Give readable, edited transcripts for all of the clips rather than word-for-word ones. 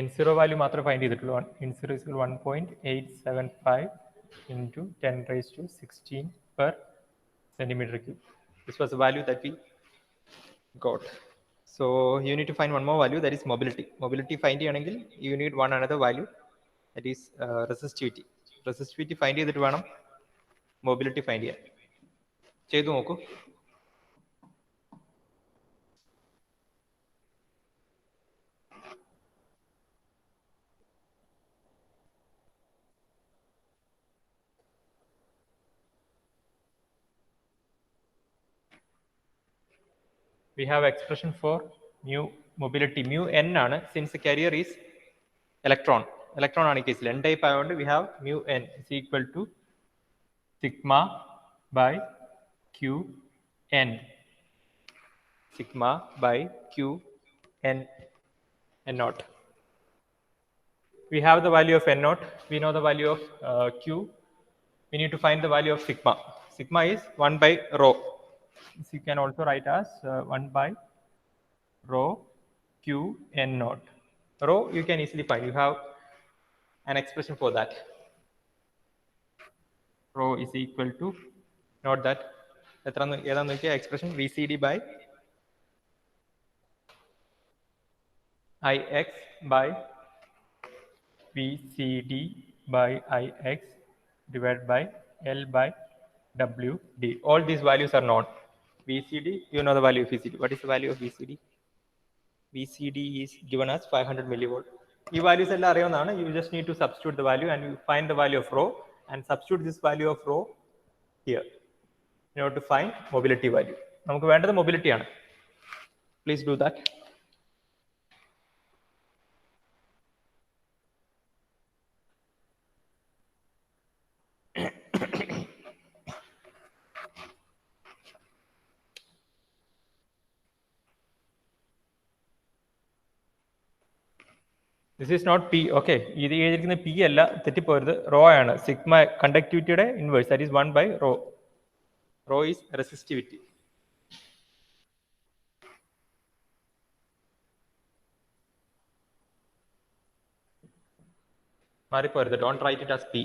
n0 value മാത്രമേ find ചെയ്തിട്ടുള്ളൂ. n0 is equal 1.875 into 10 raised to 16 per centimeter cube. This was the value that we got. So you need to find one more value, that is mobility. Mobility find ചെയ്യണമെങ്കിൽ you need one another value, that is resistivity. Resistivity find ചെയ്തിട്ട് വേണം mobility find ചെയ്യാൻ. ചെയ്തു നോക്കൂ. We have expression for mu mobility. Mu n ആണ്, since the carrier is electron. Electron ആണ് ഈ കേസിൽ n type ആയതുകൊണ്ട് we have mu n is equal to sigma by q n. Sigma by q n n naught. We have the value of n naught. We know the value of q. We need to find the value of sigma. Sigma is 1 by rho. This you can also write as 1 by rho q n naught. Rho you can easily find. You have an expression for that. Rho is equal to, note that, expression VCD by Ix by VCD by Ix divided by L by WD. All these values are known. VCD, you know the value of VCD. What is the value of VCD? VCD is given as 500 millivolt. These values all അറിയാവുന്നതാണ്. You just need to substitute the value and you find the value of rho and substitute this value of rho here in order to find mobility value. നമുക്ക് വേണ്ടത് mobility ആണ്. Please do that. This is not P. Okay, ഇത് എഴുതിയിരിക്കുന്ന P അല്ല, തെറ്റിപ്പോരുത്. Rho ആണ്. Sigma conductivityയുടെ inverse, that is 1 by rho. Rho is resistivity. മാറിപ്പോരുത്. Don't write it as P.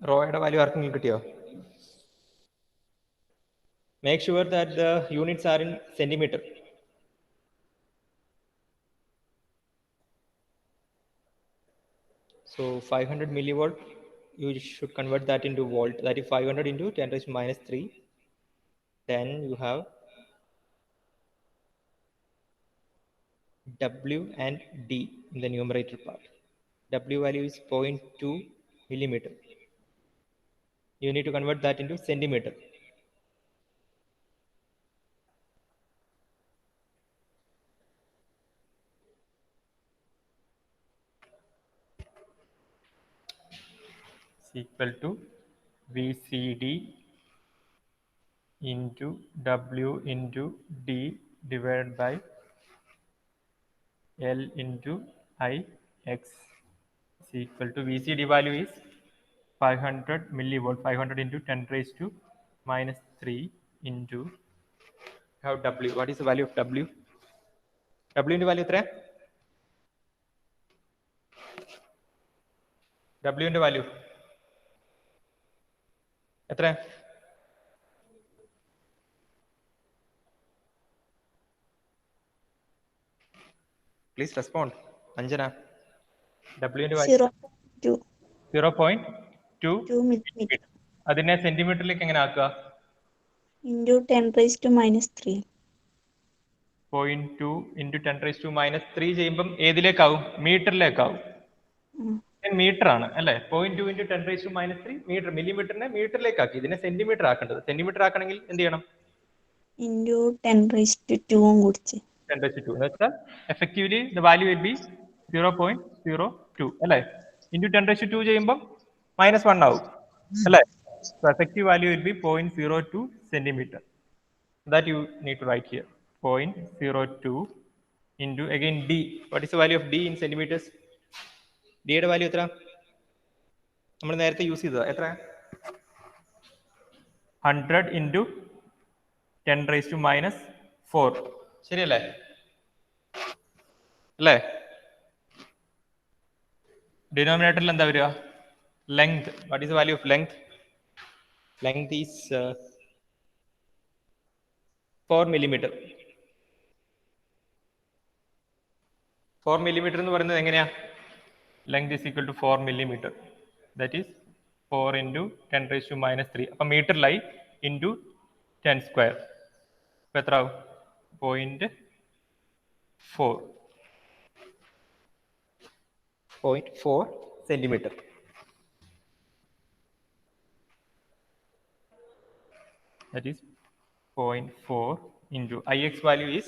Rhoയുടെ value ആർക്കെങ്കിലും കിട്ടിയോ? Make sure that the units are in centimeter. So 500 millivolt, you should convert that into volt. That is 500 into 10 raised to minus 3. Then you have W and D in the numerator part. W value is 0.2 millimeter. You need to convert that into centimeter. Is equal to VCD into W into D divided by L into Ix is equal to VCD value is 500 millivolt. 500 into 10 raised to minus 3 into have W. What is the value of W? W into value 3. W into value. എത്ര? Please respond. Anjana. W into value 0.2 millimeter. അതിനെ സെന്റിമീറ്ററിലേക്ക് എങ്ങനെ ആക്കുക? into 10 raised to minus 3. 0.2 into 10 raised to minus 3 ചെയ്യുമ്പം ഏതിലേക്കാവും? മീറ്ററിലേക്കാവും. Metre ആണ് അല്ലേ? 0.2 into 10 raised to minus 3 metre. മില്ലിമീറ്ററിനെ മീറ്ററിലേക്ക് ആക്കി. ഇതിനെ സെന്റിമീറ്റർ ആക്കേണ്ടത്. സെന്റിമീറ്റർ ആക്കണമെങ്കിൽ എന്ത് ചെയ്യണം? into 10 raised to 2 കുടിച്ച് 10 raised to 2. എന്ന് വെച്ചാൽ effectively the value will be 0.02 അല്ലേ? into 10 raised to 2 ചെയ്യുമ്പം minus 1 ആവും അല്ലേ? So effective value will be 0.02 centimeter. That you need to write here. 0.02 into again d. What is the value of d in centimeters? d യുടെ value എത്ര? നമ്മൾ നേരത്തെ use ചെയ്തതാ. എത്ര? 100 into 10 raised to minus 4. ശരിയല്ലേ? അല്ലേ? ഡിനോമിനേറ്ററിൽ എന്താ വരിക? Length. What is the value of length? Length is 4 millimeter. 4 millimeter എന്ന് പറയുന്നത് എങ്ങനെയാ? Length is equal to 4 millimeter. That is 4 into 10 raised to minus 3. അപ്പം മീറ്ററിലായി ഇൻറ്റു 10 സ്ക്വയർ. അപ്പം എത്ര ആവും? 0.4. 0.4 centimeter. That is 0.4 into Ix value is,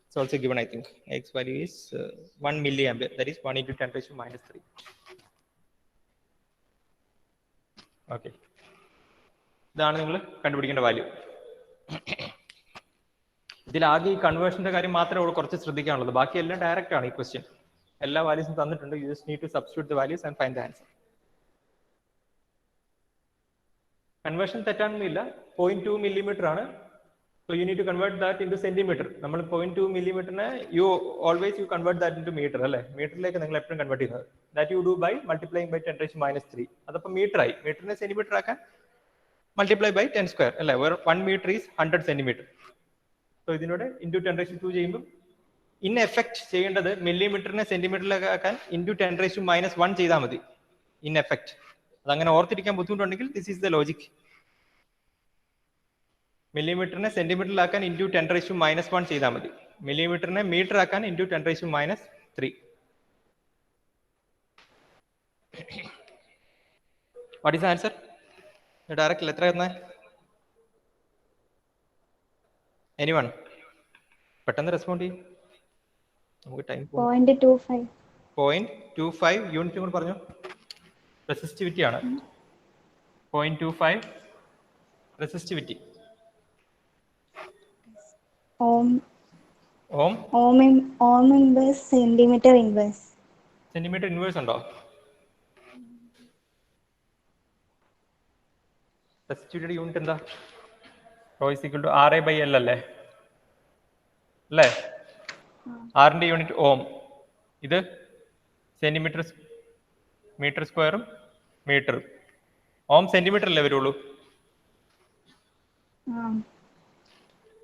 it's also given, I think. Ix value is 1 milliampere. That is 1 into 10 raised to minus 3. Okay. ഇതാണ് നിങ്ങൾ കണ്ടുപിടിക്കേണ്ട value. ഇതിലാകെ ഈ കൺവേർഷന്റെ കാര്യം മാത്രമേ കുറച്ച് ശ്രദ്ധിക്കാനുള്ളത്. ബാക്കി എല്ലാം ഡയറക്റ്റ് ആണ് ഈ ക്വസ്റ്റ്യൻ. എല്ലാ വാല്യൂസും തന്നിട്ടുണ്ട്. You just need to substitute the values and find the answer. Conversion തെറ്റാണെന്നില്ല. 0.2 millimeter ആണ്. So you need to convert that into centimeter. നമ്മൾ 0.2 millimeterനെ you always convert that into meter അല്ലേ? മീറ്ററിലേക്ക് നിങ്ങൾ എപ്പോഴും കൺവേർട്ട് ചെയ്യുന്നത്. That you do by multiplying by 10 raised to minus 3. അതപ്പോൾ metre ആയി. മീറ്ററിനെ centimetre ആക്കാൻ multiply by 10 square അല്ലേ? 1 meter is 100 centimeter. So ഇതിനോട് into 10 raised to 2 ചെയ്യുമ്പോൾ ഇൻ എഫക്ട് ചെയ്യേണ്ടത് മില്ലിമീറ്ററിനെ സെന്റിമീറ്ററിലേക്ക് ആക്കാൻ into 10 raised to minus 1 ചെയ്താൽ മതി. In effect. അതങ്ങനെ ഓർത്തിരിക്കാൻ ബുദ്ധിമുട്ടുണ്ടെങ്കിൽ ദിസ് ഈസ് ദ ലോജിക്. മില്ലിമീറ്ററിനെ സെന്റിമീറ്ററിലാക്കാൻ ഇൻറ്റു 10 raised to minus 1 ചെയ്താൽ മതി. മില്ലിമീറ്ററിനെ മീറ്റർ ആക്കാൻ into 10 raised to minus 3. What is answer? Direct എത്ര തന്നെ? എനിവൺ പെട്ടെന്ന് റെസ്പോണ്ട് ചെയ്യും. നമുക്ക് ടൈം 0.25. 0.25 യൂണിറ്റ് കൂടെ പറഞ്ഞു. റെസിസ്റ്റിവിറ്റി ആണ്. 0.25 resistivity. Ohm inverse, centimeter inverse. Centimetre inverse ഉണ്ടോ? റെസിസ്റ്റിവിറ്റിയുടെ യൂണിറ്റ് എന്താ? Rho is equal to RA/L അല്ലേ? അല്ലേ? ആറിന്റെ യൂണിറ്റ് ഓം. ഇത് സെന്റിമീറ്റർ മീറ്റർ സ്ക്വയറും മീറ്ററും. ഓം സെന്റിമീറ്റർ അല്ലേ വരുള്ളൂ.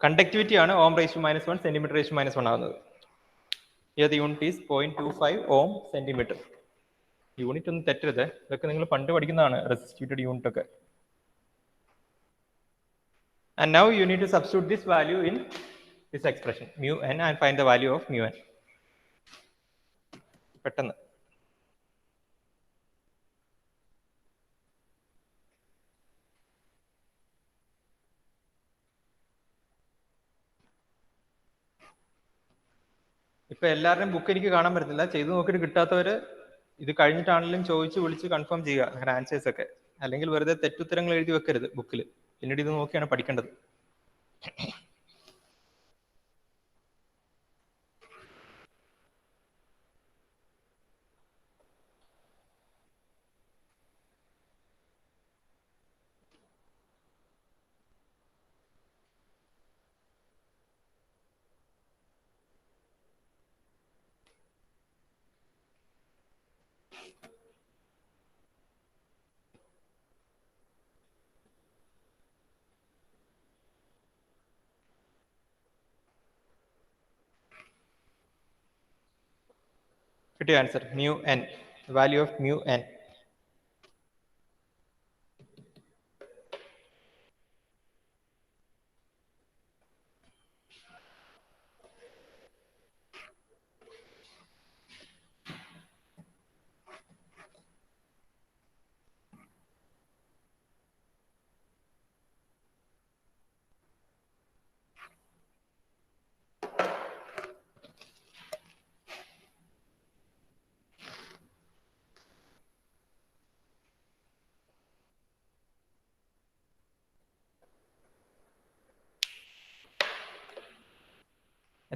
കണ്ടക്ടിവിറ്റി ആണ് ohm raise to minus 1 centimetre raise to minus 1 ആകുന്നത്. ഏത് unit is 0.25 ohm centimetre. Unit ഒന്നും തെറ്റരുത്. ഇതൊക്കെ നിങ്ങൾ പണ്ട് പഠിക്കുന്നതാണ്, റെസിസ്റ്റിവിറ്റിയുടെ യൂണിറ്റ് ഒക്കെ. And now you need to substitute this value in this expression mu n and find the value of mu n. പെട്ടെന്ന്. ഇപ്പൊ എല്ലാവരുടെയും ബുക്ക് എനിക്ക് കാണാൻ പറ്റുന്നില്ല. ചെയ്ത് നോക്കിയിട്ട് കിട്ടാത്തവര് ഇത് കഴിഞ്ഞിട്ടാണെങ്കിലും ചോദിച്ച് വിളിച്ച് കൺഫേം ചെയ്യുക അങ്ങനെ ആൻസേഴ്സ് ഒക്കെ. അല്ലെങ്കിൽ വെറുതെ തെറ്റുത്തരങ്ങൾ എഴുതി വെക്കരുത് ബുക്കിൽ. പിന്നീട് ഇത് നോക്കിയാണ് പഠിക്കേണ്ടത്. കിട്ടിയ answer mu n, value of mu n.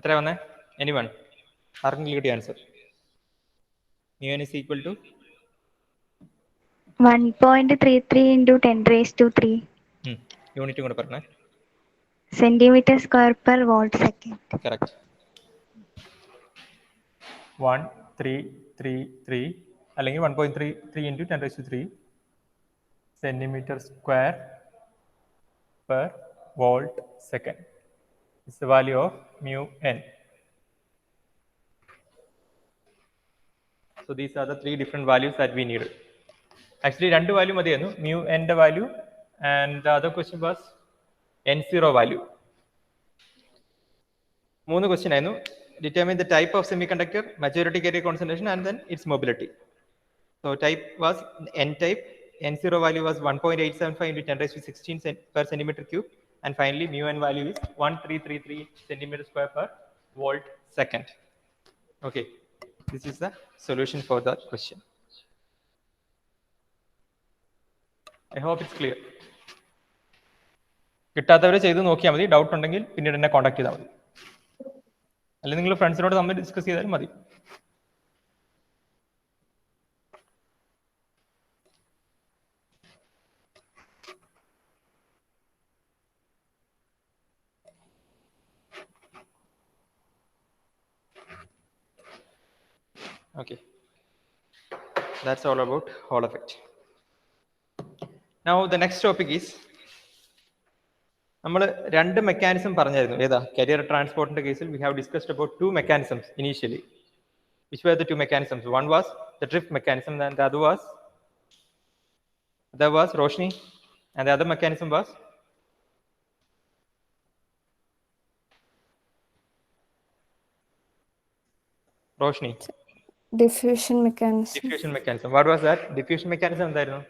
എത്ര വന്നേ? എനിവൺ? ആർക്കെങ്കിലും കിട്ടിയ answer? mu n is equal to 1.33 into 10 raised to 3 യൂണിറ്റും കൂടെ പറഞ്ഞേ. centimeter square per volt second. Correct. 1333 അല്ലെങ്കിൽ 1.33 into 10 raised to 3 centimeter square per volt second is the value of mu n. So these are the three different values that we needed. Actually, two value madiyanu, mu n the value, and the other question was n0 value. മൂന്ന് question ആയിരുന്നു. Determine the type of semiconductor, majority carrier concentration, and then its mobility. So type was n type. N0 value was 1.875 into 10 raised to 16 per centimeter cube, and finally mu n value is 1333 centimeter square per volt second. Okay, this is the solution for that question. I hope it's clear. കിട്ടാത്തവരെ ചെയ്ത് നോക്കിയാൽ മതി. Doubt ഉണ്ടെങ്കിൽ പിന്നീട് എന്നെ contact ചെയ്താൽ മതി, അല്ലെങ്കിൽ നിങ്ങൾ ഫ്രണ്ട്സിനോട് തമ്മിൽ ഡിസ്കസ് ചെയ്താലും മതി. Okay, that's all about Hall effect. Now the next topic is, നമ്മൾ രണ്ട് മെക്കാനിസം പറഞ്ഞായിരുന്നു. ഏതാ? കരിയർ ട്രാൻസ്പോർട്ടിന്റെ കേസിൽ we have discussed about two mechanisms initially. Which were the two mechanisms? One was the drift mechanism, and the other was Roshni, and the other mechanism was Roshni. Diffusion mechanism. Diffusion mechanism. What was that? Diffusion mechanism എന്തായിരുന്നു?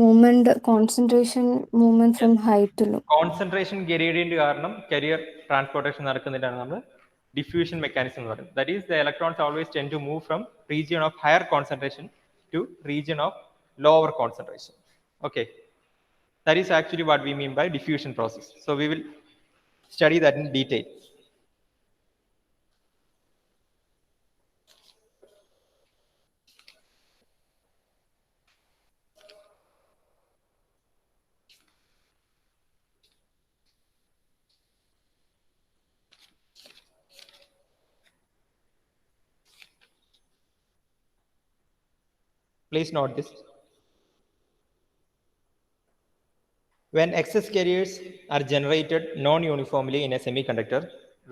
Movement concentration movement from high to low. Concentration gradient കാരണം career transportation നടക്കുന്നതിനാണ് നമ്മൾ diffusion mechanism എന്ന് പറയുന്നത്. That is, the electrons always tend to move from region of higher concentration to region of lower concentration. Okay, that is actually what we mean by diffusion process. So we will study that in detail. Please note this. When excess carriers are generated non-uniformly in a semiconductor,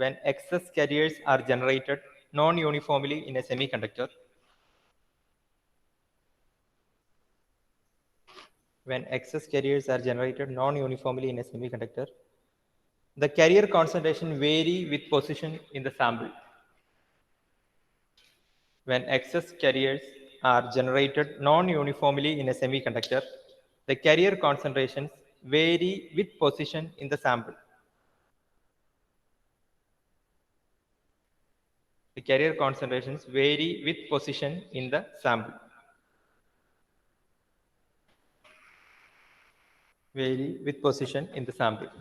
when excess carriers are generated non-uniformly in a semiconductor, when excess carriers are generated non-uniformly in a semiconductor, the carrier concentration vary with position in the sample. When excess carriers are generated non-uniformly in a semiconductor, the carrier concentrations vary with position in the sample. The carrier concentrations vary with position in the sample. Vary with position in the sample.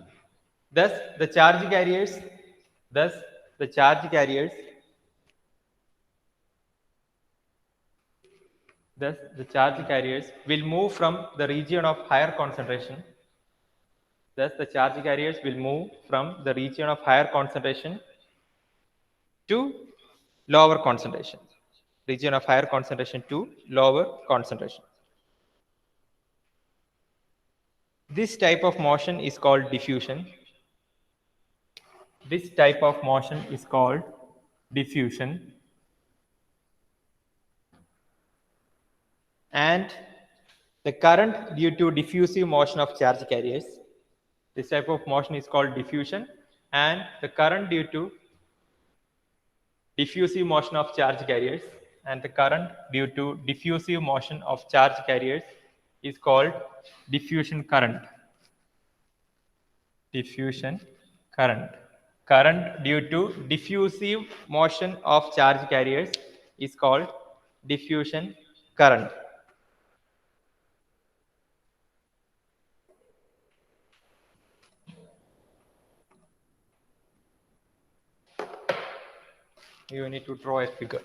Thus, the charge carriers will move from the region of higher concentration. Thus, the charge carriers will move from the region of higher concentration to lower concentration. Region of higher concentration to lower concentration. This type of motion is called diffusion. This type of motion is called diffusion. And the current due to diffusive motion of charge carriers, this type of motion is called diffusion, and the current due to diffusive motion of charge carriers, is called diffusion current. Diffusion current. Current due to diffusive motion of charge carriers is called diffusion current. You need to draw a figure.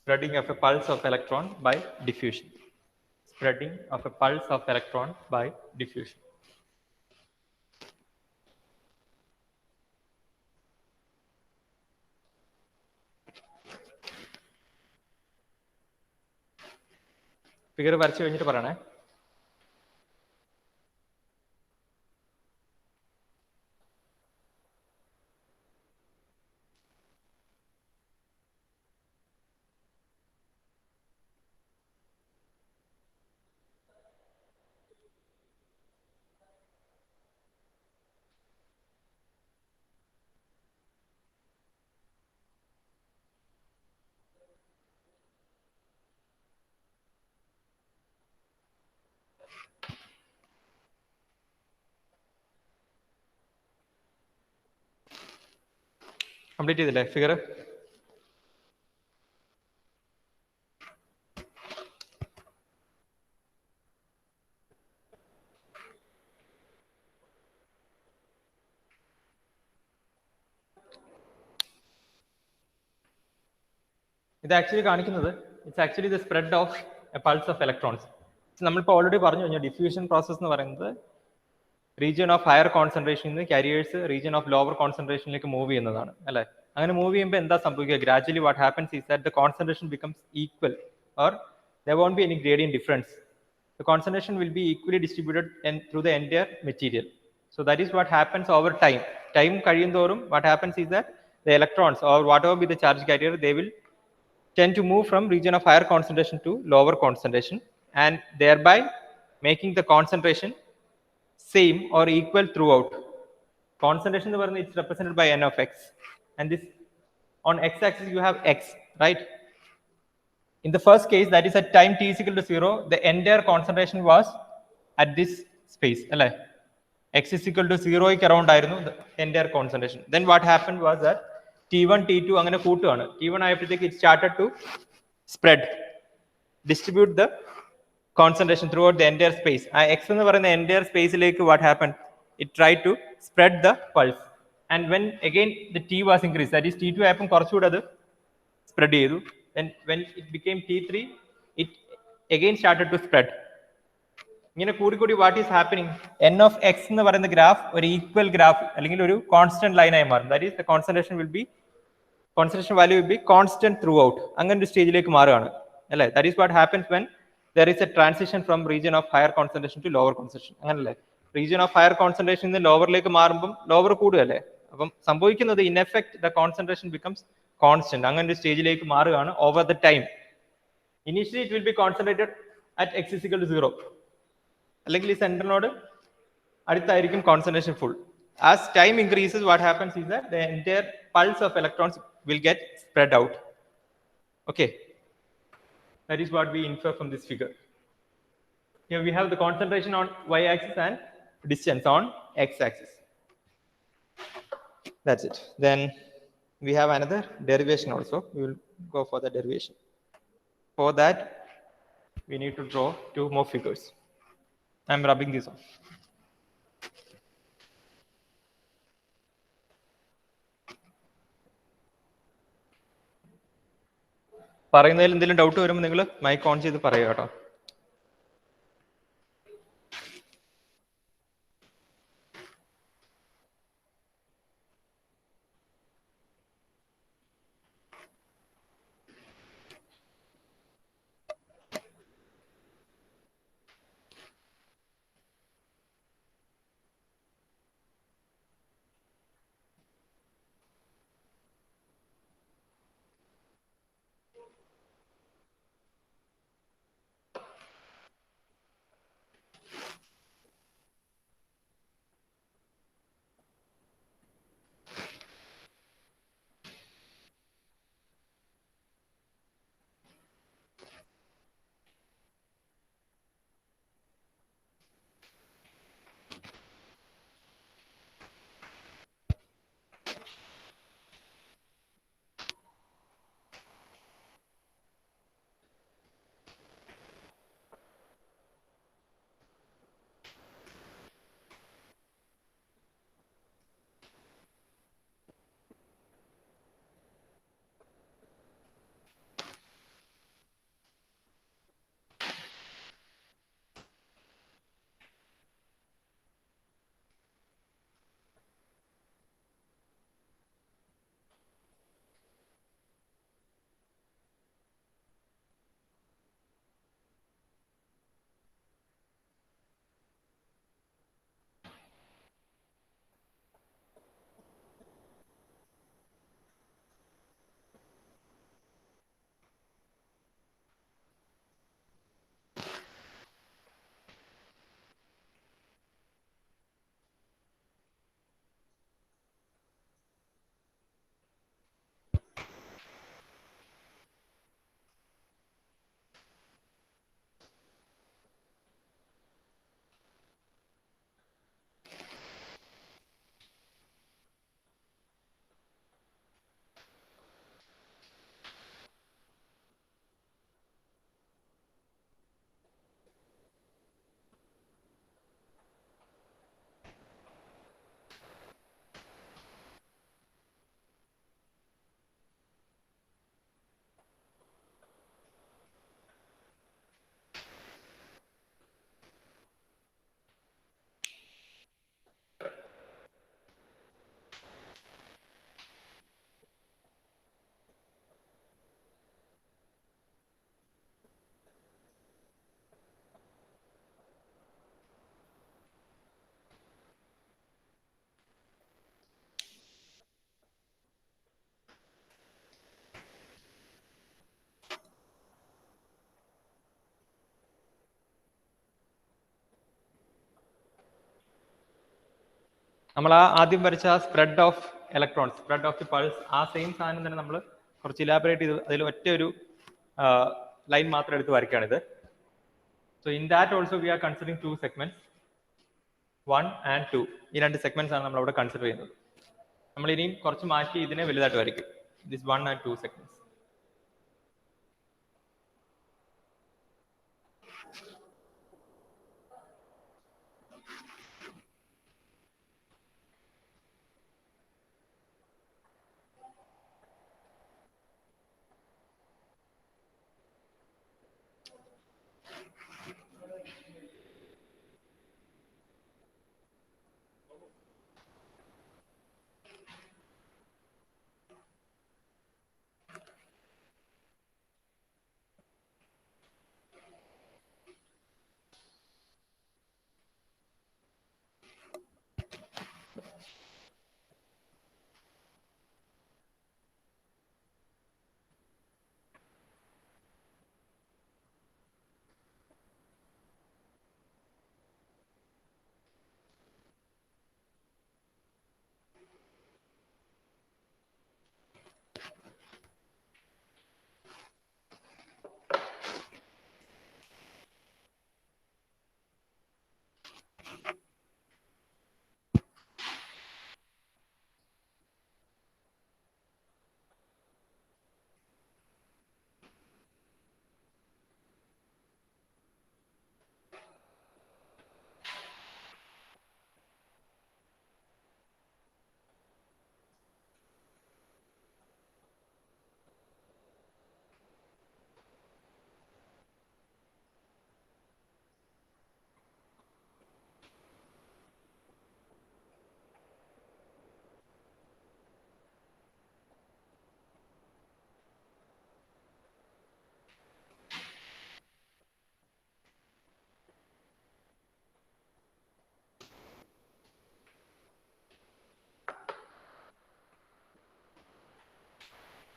Spreading of a pulse of electron by diffusion. Spreading of a pulse of electron by diffusion. Figure വരച്ചു കഴിഞ്ഞിട്ട് പറയണേ. Complete ചെയ്തില്ലേ figure? ഇത് actually കാണിക്കുന്നത് it's actually the spread of a pulse of electrons. നമ്മളിപ്പോൾ already പറഞ്ഞു കഴിഞ്ഞാൽ diffusion process എന്ന് പറയുന്നത് റീജിയൻ ഓഫ് ഹയർ കോൺസെൻട്രേഷനിൽ നിന്ന് കാരിയേഴ്സ് റീജിയൻ ഓഫ് ലോവർ കോൺസെൻട്രേഷനിലേക്ക് മൂവ് ചെയ്യുന്നതാണ് അല്ലേ? അങ്ങനെ മൂവ് ചെയ്യുമ്പോൾ എന്താ സംഭവിക്കുക? Gradually what happens is that the concentration becomes equal or there won't be any gradient difference. The concentration will be equally distributed through the entire material. So that is what happens over time. Time കഴിയുന്തോറും what happens is that the electrons or whatever be the charge carrier, they will tend to move from region of higher concentration to lower concentration. and thereby making the concentration same or equal throughout. Concentration is represented by n of x, and this on x-axis you have x, right? In the first case, that is at time t is equal to 0, the entire concentration was at this space. X is equal to 0 around the entire concentration. Then what happened was that T1, T2 angane kootuvaanu. T1 aayappathekku it started to spread, distribute the concentration throughout the entire space. X ennu parayna entire space like what happened? It tried to spread the pulse. And when again the T was increased, that is T2 aayappan korchude adu spread chedu. And when it became T3, it again started to spread. What is happening? N of x എന്ന് പറയുന്ന graph ഒരു equal graph അല്ലെങ്കിൽ ഒരു constant line ആയി മാറും. That is the concentration value will be constant throughout. അങ്ങനെ ഒരു സ്റ്റേജിലേക്ക് മാറുകയാണ് അല്ലേ? That is what happens when there is a transition from region of higher concentration to lower concentration. അങ്ങനല്ലേ? region of higher concentration നിന്ന് ലോവറിലേക്ക് മാറുമ്പോൾ ലോവർ കൂടുകയല്ലേ? അപ്പം സംഭവിക്കുന്നത് in effect the concentration becomes constant. അങ്ങനെ ഒരു സ്റ്റേജിലേക്ക് മാറുകയാണ് over the time. Initially it will be concentrated at x is equal to 0. അല്ലെങ്കിൽ ഈ സെന്ററിനോട് അടുത്തായിരിക്കും concentration full. As time increases, what happens is that the entire pulse of electrons will get spread out. Okay, that is what we infer from this figure. Here we have the concentration on y-axis and distance on x-axis. That's it. Then we have another derivation also. We will go for the derivation. For that, we need to draw two more figures. I'm rubbing this on. പറയുന്നതിൽ എന്തെങ്കിലും doubt വരുമ്പോൾ നിങ്ങൾ mic on ചെയ്ത് പറയുക കേട്ടോ. നമ്മൾ ആദ്യം വരച്ച spread of electrons, spread of the pulse, ആ സെയിം സാധനം തന്നെ നമ്മൾ കുറച്ച് ഇലാബറേറ്റ് ചെയ്ത് അതിൽ ഒറ്റ ഒരു ലൈൻ മാത്രം എടുത്ത് വരയ്ക്കുകയാണിത്. So in that also we are considering 2 segments 1 and 2. ഈ 2 സെഗ്മെന്റ്സ് ആണ് നമ്മൾ അവിടെ കൺസിഡർ ചെയ്യുന്നത്. നമ്മൾ ഇനിയും കുറച്ച് മാറ്റി ഇതിനെ വലുതായിട്ട് വരയ്ക്കും. This 1 and 2 segments.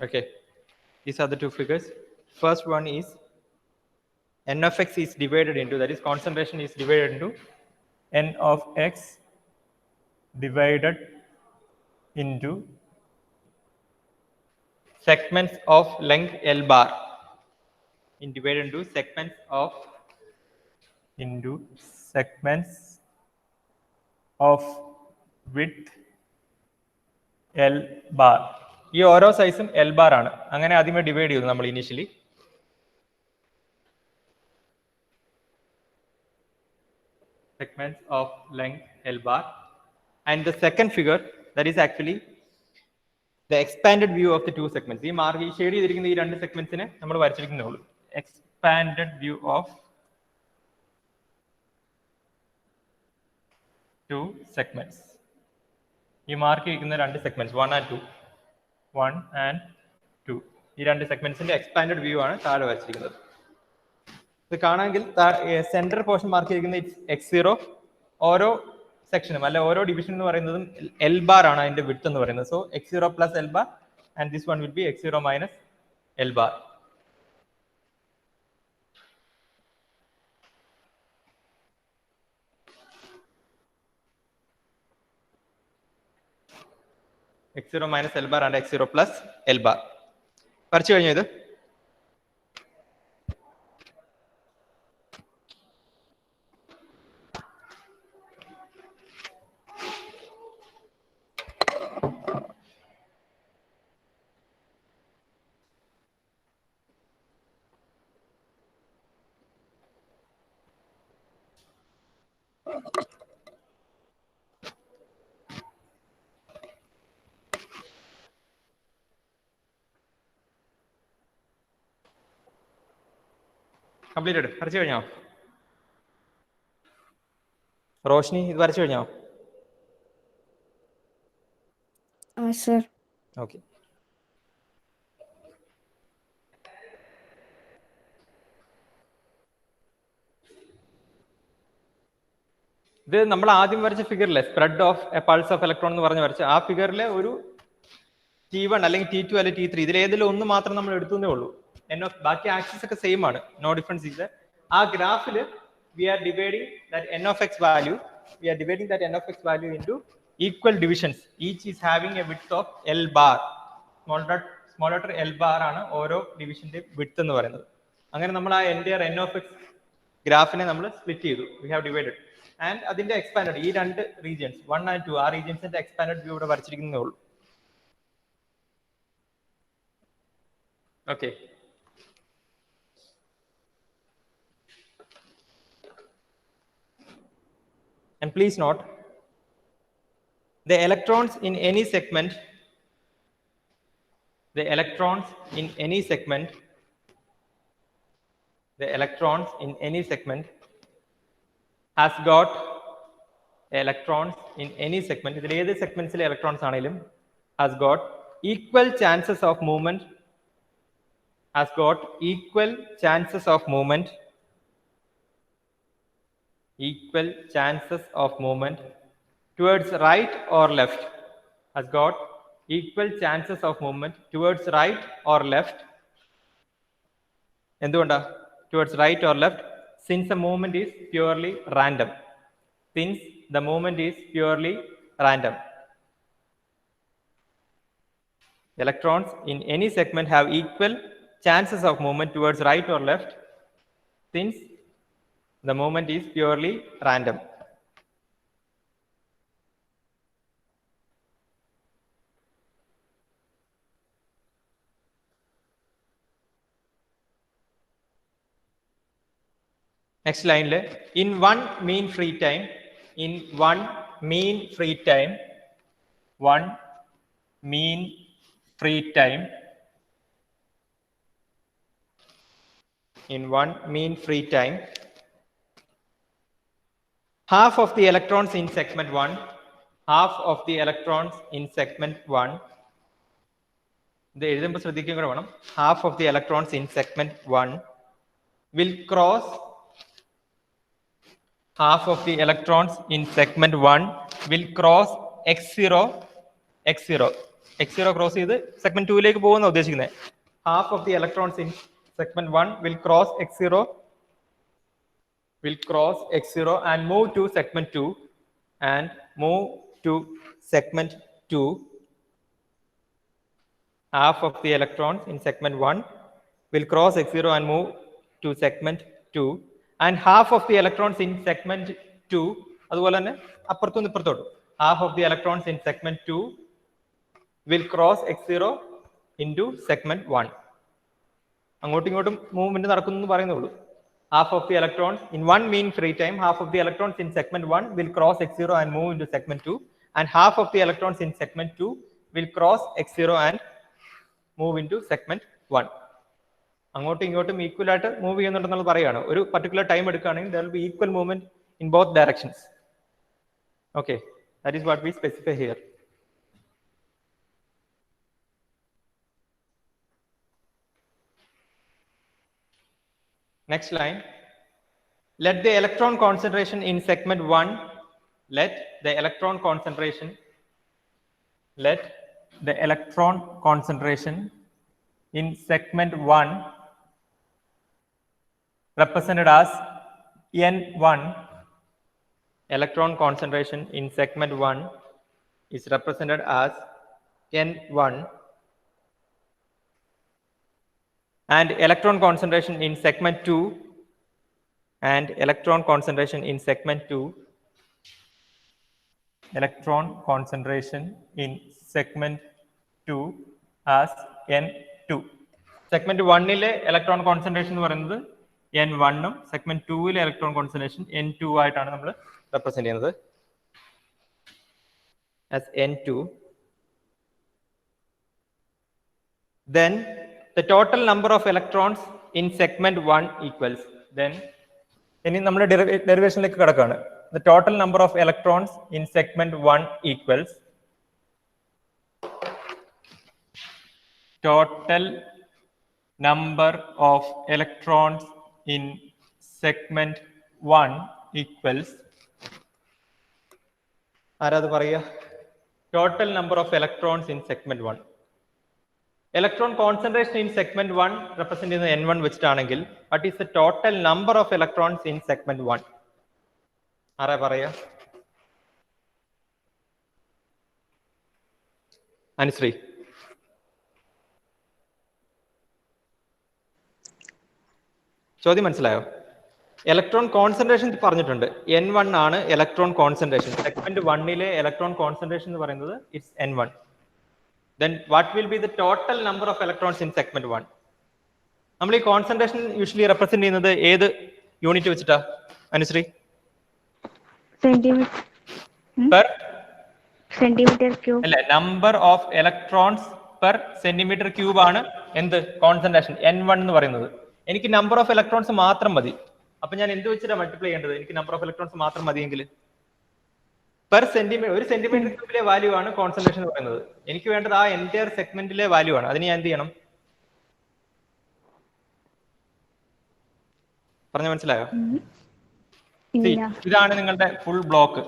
Okay, these are the two figures. First one is n of x is divided into, that is concentration is divided into n of x divided into segments of length L bar, in divided into segments of width L bar. ഈ ഓരോ സൈസും L bar ആണ്. അങ്ങനെ ആദ്യമേ divide ചെയ്തു നമ്മൾ initially. Segments of length L bar. And the second figure, that is actually the expanded view of the two segments. ഈ mark ഈ ഷെയ്ഡ് ചെയ്തിരിക്കുന്ന ഈ രണ്ട് സെഗ്മെന്റ്സിനെ നമ്മൾ വരച്ചിരിക്കുന്നേ ഉള്ളൂ. Expanded view of two segments. ഈ മാർക്ക് ചെയ്തിരിക്കുന്ന രണ്ട് സെഗ്മെന്റ്സ് 1 and 2. 1 and 2. ഈ രണ്ട് സെഗ്മെന്റ്സിന്റെ എക്സ്പാൻഡഡ് വ്യൂ ആണ് താഴെ വരച്ചിരിക്കുന്നത്. ഇത് കാണാമെങ്കിൽ സെന്റർ പോർഷൻ മാർക്ക് ചെയ്തിരിക്കുന്ന x0, ഓരോ സെക്ഷനും അല്ലെ ഓരോ ഡിവിഷൻ എന്ന് പറയുന്നതും എൽ ബാർ ആണ് അതിന്റെ വിഡ്ത്ത് എന്ന് പറയുന്നത്. So x0 plus L bar and this one will be x0 minus L bar. x0 minus L bar and x0 plus L bar. വരച്ചു കഴിഞ്ഞു ഇത്. കംപ്ലീറ്റഡ്. വരച്ചു കഴിഞ്ഞോ? റോഷ്നി ഇത് വരച്ചു കഴിഞ്ഞോ? സർ. ഓക്കെ. ഇത് നമ്മൾ ആദ്യം വരച്ച ഫിഗറിലെ spread of a pulse of electron എന്ന് പറഞ്ഞ് വരച്ച ആ ഫിഗറിലെ ഒരു T1 അല്ലെങ്കിൽ T2 അല്ലെങ്കിൽ T3 ഇതിലേതെങ്കിലും ഒന്ന് മാത്രം നമ്മൾ എടുത്തേ ഉള്ളൂ. ബാക്കി ആക്സിസ് ഒക്കെ സെയിം ആണ്, നോ ഡിഫറൻസ് ഇസ്. ആ ഗ്രാഫിൽ we are dividing that n of x value into equal divisions, each is having a width of L bar. Small letter L bar ആണ് ഓരോ ഡിവിഷന്റെ width എന്ന് പറയുന്നത്. അങ്ങനെ നമ്മൾ ആ entire n of x ഗ്രാഫിനെ നമ്മൾ സ്പ്ലിറ്റ് ചെയ്തു. We have divided. And അതിന്റെ expanded ഈ രണ്ട് regions 1 and 2 ആ regionsന്റെ expanded view ഇവിടെ വരച്ചിരിക്കുന്നേ ഉള്ളൂ. Okay. And please note, the electrons in any segment has got electrons in any segment, ഇതിൽ ഏത് സെഗ്മെന്റ്സിലെ electrons ആണെങ്കിലും has got equal chances of movement towards right or left, has got equal chances of movement towards right or left. എന്തുകൊണ്ടാ towards right or left? Since the movement is purely random. Electrons in any segment have equal chances of movement towards right or left since the movement is purely random. Next line, in one mean free time, half of the electrons in segment 1 ഇത് എഴുതുമ്പോൾ ശ്രദ്ധിക്കുക കൂടെ വേണം. half of the electrons in segment 1 will cross x0 cross ചെയ്ത് segment 2 ലേക്ക് പോകുന്ന ഉദ്ദേശിക്കുന്നത്. half of the electrons in segment 1 will cross x0 and move to segment 2 half of the electrons in segment 1 will cross x0 and move to segment 2 and half of the electrons in segment 2 അതുപോലെ തന്നെ അപ്പുറത്തും ഇപ്പുറത്തോട്ടും half of the electrons in segment 2 will cross x0 into segment 1. അങ്ങോട്ടും ഇങ്ങോട്ടും movement നടക്കുന്നു എന്ന് പറയുന്നുള്ളൂ. half of the electrons in one mean free time, half of the electrons in segment 1 will cross x0 and move into segment 2 and half of the electrons in segment 2 will cross x0 and move into segment 1. അങ്ങോട്ടും ഇങ്ങോട്ടും equal ആയിട്ട് move ചെയ്യുന്നുണ്ടെന്നുള്ള പറയുകയാണ്. ഒരു particular time എടുക്കുകയാണെങ്കിൽ there will be equal movement in both directions. Okay, that is what we specify here. Next line, let the electron concentration in segment 1 in segment 1 represented as N1. Electron concentration in segment 1 is represented as N1 and electron concentration in segment 2 as N2. segment 1 ലെ electron concentration എന്ന് പറയുന്നത് N1 ഉം segment 2 ലെ electron concentration N2 ആയിട്ടാണ് നമ്മൾ represent ചെയ്യുന്നത് as N2. Then the total number of electrons in segment 1 equals, then ഇനി നമ്മൾ ഡെറിവേഷനിലേക്ക് കടക്കുകയാണ്. The total number of electrons in segment 1 equals total number of electrons in segment 1 equals ആരാത് പറയുക? Total number of electrons in segment 1. Electron concentration in segment 1 represent ചെയ്യുന്നത് N1 വെച്ചിട്ടാണെങ്കിൽ what is the total number of electrons in segment 1? ആരാ പറയുക? അനുശ്രീ. ചോദ്യം മനസ്സിലായോ? Electron concentration പറഞ്ഞിട്ടുണ്ട്. N1 ആണ് electron concentration. Segment 1 electron concentration എന്ന് പറയുന്നത് it's N1. Then what will be the total number of electrons in segment 1? നമ്മൾ ഈ കോൺസെൻട്രേഷൻ യൂഷ്വലി റെപ്രസെന്റ് ചെയ്യുന്നത് ഏത് യൂണിറ്റ് വെച്ചിട്ടാ അനുശ്രീ? പെർ സെന്റിമീറ്റർ ക്യൂബ് അല്ലെ, number of electrons per centimetre cube ആണ് എന്ത് കോൺസെൻട്രേഷൻ N1 എന്ന് പറയുന്നത്. എനിക്ക് നമ്പർ ഓഫ് ഇലക്ട്രോൺസ് മാത്രം മതി. അപ്പൊ ഞാൻ എന്ത് വെച്ചിട്ടാണ് മൾട്ടിപ്ലൈ ചെയ്യേണ്ടത്? എനിക്ക് നമ്പർ ഓഫ് ഇലക്ട്രോൺസ് മാത്രം മതിയെങ്കിൽ പെർ സെന്റിമീറ്റർ, ഒരു സെന്റിമീറ്റർ ക്യൂബിലെ വാല്യൂ ആണ് കോൺസെൻട്രേഷൻ എന്ന് പറയുന്നത്. എനിക്ക് വേണ്ടത് ആ എൻറ്റയർ സെഗ്മെന്റിലെ വാല്യൂ ആണ്. അതിന് ഞാൻ എന്ത് ചെയ്യണം? പറഞ്ഞ മനസ്സിലായോ? ഇതാണ് നിങ്ങളുടെ ഫുൾ ബ്ലോക്ക്.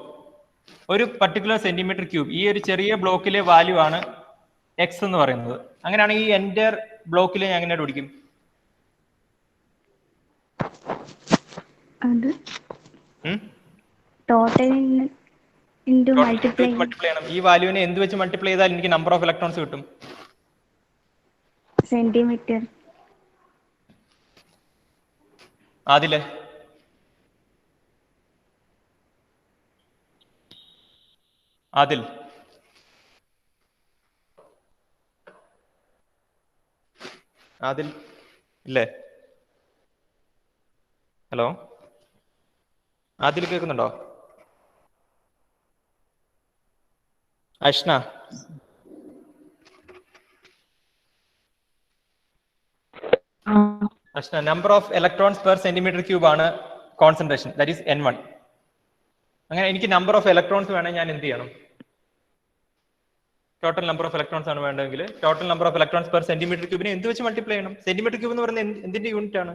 ഒരു പർട്ടിക്കുലർ സെന്റിമീറ്റർ ക്യൂബ്, ഈ ഒരു ചെറിയ ബ്ലോക്കിലെ വാല്യൂ ആണ് X എന്ന് പറയുന്നത്. അങ്ങനെയാണെങ്കിൽ ഈ എൻറ്റയർ ബ്ലോക്കിലെ ഞാൻ എങ്ങനെ പിടിക്കും? മൾട്ടിപ്ലൈ ചെയ്യണം. ഈ വാല്യൂവിനെ എന്ത് വെച്ച് മൾട്ടിപ്ലൈ ചെയ്താൽ എനിക്ക് നമ്പർ ഓഫ് ഇലക്ട്രോൺസ് കിട്ടും? സെന്റിമീറ്റർ. അതിലെ അതിൽ അതിൽ ഇല്ലേ? ഹലോ, അതിൽ കേൾക്കുന്നുണ്ടോ? Ashna, Ashna, number of electrons per centimetre cube ആണ് കോൺസെൻട്രേഷൻ, ദാറ്റ് ഈസ് N1. അങ്ങനെ എനിക്ക് നമ്പർ ഓഫ് ഇലക്ട്രോൺസ് വേണമെങ്കിൽ ഞാൻ എന്ത് ചെയ്യണം? ടോട്ടൽ നമ്പർ ഓഫ് ഇലക്ട്രോൺസ് ആണ് വേണ്ടതെങ്കിൽ total number of electrons per centimetre ക്യൂബിനെ എന്ത് വെച്ച് മൾട്ടിപ്ലൈ ചെയ്യണം? സെന്റിമീറ്റർ ക്യൂബ് എന്ന് പറയുന്നത് എന്തിന്റെ യൂണിറ്റ് ആണ്?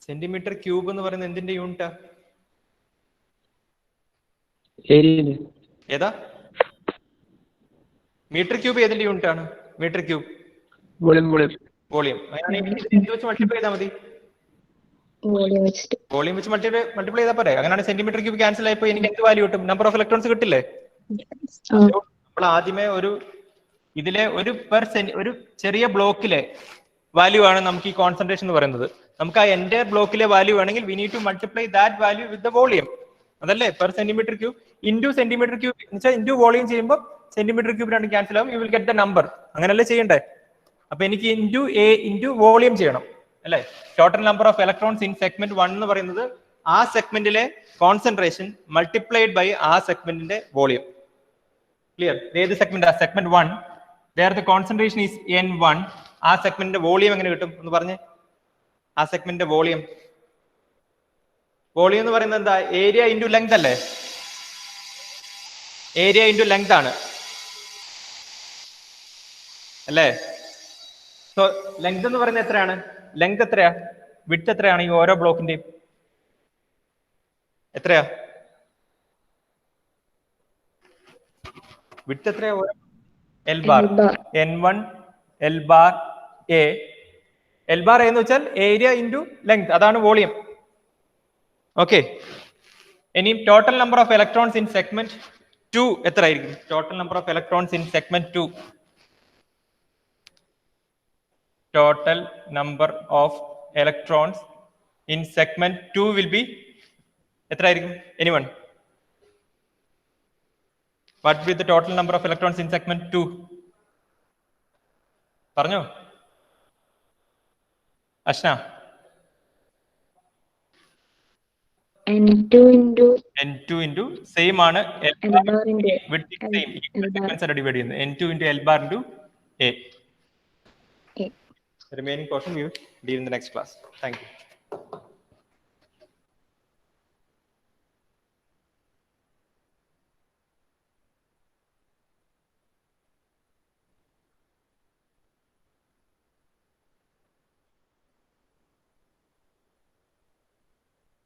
സെന്റിമീറ്റർ ക്യൂബ് എന്ന് പറയുന്നത് എന്തിന്റെ യൂണിറ്റാ? ഏതാ? മീറ്റർ ക്യൂബ് ഏതിന്റെ യൂണിറ്റ് ആണ്? Metre cube volume. എന്ത് വെച്ച് മൾട്ടിപ്ലൈ ചെയ്താൽ മതി? വോളിയം വെച്ച് മൾട്ടിപ്ലൈ ചെയ്താൽ പോരെ? അങ്ങനെയാണ് സെന്റിമീറ്റർ ക്യൂബ് ക്യാൻസൽ ആയിപ്പോ എനിക്ക് എന്ത് വാല്യൂ കിട്ടും? നമ്പർ ഓഫ് ഇലക്ട്രോൺസ് കിട്ടില്ലേ? നമ്മൾ ആദ്യമേ ഇതിലെ ഒരു ചെറിയ ബ്ലോക്കിലെ വാല്യൂ ആണ് നമുക്ക് ഈ കോൺസെൻട്രേഷൻ എന്ന് പറയുന്നത്. നമുക്ക് ആ എൻറ്റയർ ബ്ലോക്കിലെ വാല്യൂ വേണമെങ്കിൽ we need to multiply that value with the volume. അതല്ലേ? Per centimetre cube into centimetre cube എന്ന് ഇൻറ്റു വോളിയം ചെയ്യുമ്പോൾ സെന്റിമീറ്റർ ക്യൂബ് രണ്ട് ക്യാൻസൽ ആവും. You will get the number. അങ്ങനല്ലേ ചെയ്യണ്ടേ? അപ്പൊ എനിക്ക് ഇൻറ്റു എ ഇൻറ്റു വോളിയം ചെയ്യണം അല്ലെ? Total number of electrons in segment 1 എന്ന് പറയുന്നത് ആ സെഗ്മെന്റിലെ കോൺസെൻട്രേഷൻ മൾട്ടിപ്ലൈഡ് ബൈ ആ സെഗ്മെന്റിന്റെ വോളിയം. ക്ലിയർ? ഏത് segment? Segment 1 there the concentration is N1. ആ സെഗ്മെന്റിന്റെ വോളിയം എങ്ങനെ കിട്ടും എന്ന് പറഞ്ഞേ? ആ സെഗ്മെന്റിന്റെ വോളിയം എന്ന് പറയുന്നത് എന്താ? ഏരിയ ഇൻറ്റു ലെങ്ത് അല്ലേ? ഏരിയ ഇൻറ്റു ലെങ്ത് ആണ് അല്ലേ? സോ ലെങ്ത് എന്ന് പറയുന്നത് എത്രയാണ്? ലെങ്ത് എത്രയാ? വിഡ്ത്ത് എത്രയാണ് ഈ ഓരോ ബ്ലോക്കിന്റെയും? എത്രയാ വിഡ്ത്ത്? എത്രയാ? L bar. N1 L bar A. L bar എന്ന് വെച്ചാൽ ഏരിയ ഇൻറ്റു ലെങ്ത്, അതാണ് വോളിയം. ഓക്കെ. ഇനി total number of electrons in segment 2 എത്ര ആയിരിക്കും? Total number of electrons in segment 2. Total number of electrons in segment 2 will be എത്ര ആയിരിക്കും? Anyone? What will be the total number of electrons in segment 2? പറഞ്ഞോ Ashna. N2 into same ആണ് divide ചെയ്യുന്നത്. N2 into L bar into A. Remaining portion we will deal in the next class. Thank you.